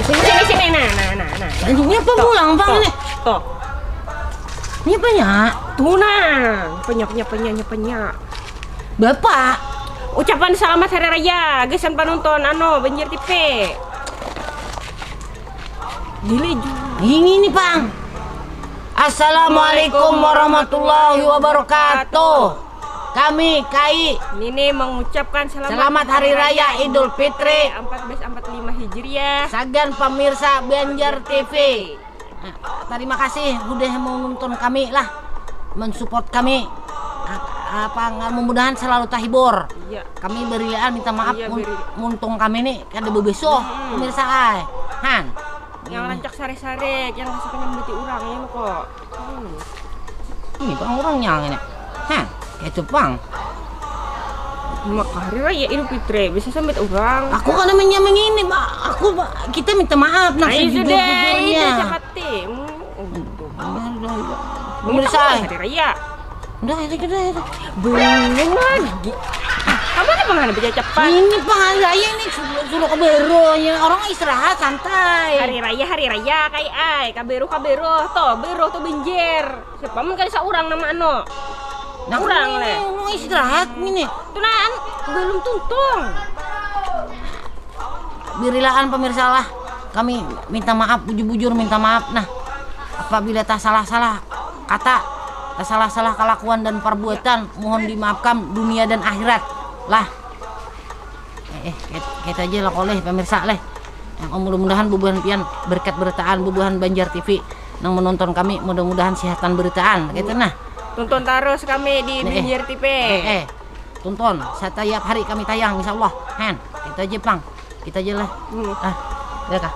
Sini. Nah. Ini apa pulang bang ini? Toh. Ini banyak. Tuh nah. Penyak. Bapak. Ucapan selamat hari raya, gesan penonton Banjar TV. Gile juga. Ini nih bang. Assalamualaikum warahmatullahi wabarakatuh. Kami KAI Ini mengucapkan Selamat Hari Raya Idul Fitri 1445 Hijriah. Sagan pemirsa Banjar TV. Terima kasih udah mau nonton kami lah, mensupport kami. Mudah-mudahan selalu terhibur. Iya. Kami berilaan minta maaf Iya, muntung kami nih kada bebeso pemirsa ay. Han. Yang rancak sare-sare, yang suka nyambeti orang ya lo kok. Ini bang orangnya ini. Han, itu bang. Maka hari raya Idul Fitri bisa sambet orang. Aku kan namanya ini, Pak. Kita minta maaf nah sejujurnya. Itu capati. Pemirsa hari raya. Udah. Belum lagi. Kamu ada pengen baca cepat? Ini Pak hari raya ini suruh kabero ya. Orang istirahat santai. Hari raya kayak ai, kabero toh, bero tuh Banjar. Siapa mun kali saurang nama Nah, urang le. Mau istirahat ini. Tunan, belum tuntung. Birilaan pemirsa lah. Kami minta maaf, bujur-bujur minta maaf. Nah, apabila tak salah-salah kata, tak salah-salah kelakuan dan perbuatan, mohon dimaafkan dunia dan akhirat. Lah. Kita aja lah oleh pemirsa leh. Yang mudah-mudahan bubuhan pian berkat beritaan bubuhan Banjar TV yang menonton kami mudah-mudahan sehatan beritaan gitu nah. Tonton terus kami di Banjar TV. Tonton setiap hari kami tayang insyaallah. Han, kita aja Bang. Kita aja lah. Ya kah.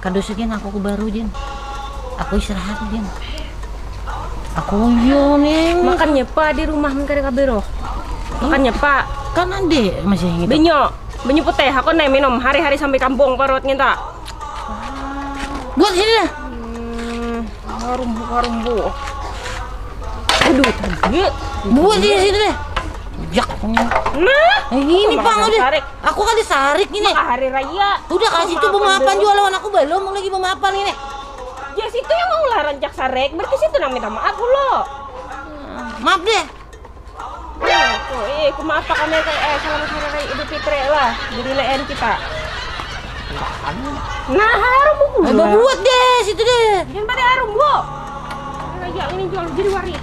Kado segini aku baru Jin. Aku istirahat Jin. Aku yo nih. Makannya Pak di rumah mencari kabero. Makannya Pak. Kan ade masih gitu. Benyo putih aku nih minum hari-hari sampai kampung perut nginta. Buat sini dah. Harum bu. Aduh, tadi. Buat sini deh. Jak. Nah, ini Bang udah. Aku kan disarik ini. Maka hari raya. Udah kasih tuh pemaafan juga lawan aku belum lagi pemaafan ini. Ya situ yang mau lah rancak sarek, berarti situ nang minta maaf lo. Maaf deh. Aku maaf Pak kami kayak selamat hari raya Idul Fitri lah. Jadi leen kita. Nah, harum bu. Buat deh situ deh. Yang pada harum bu. Raya ini jual jadi waris.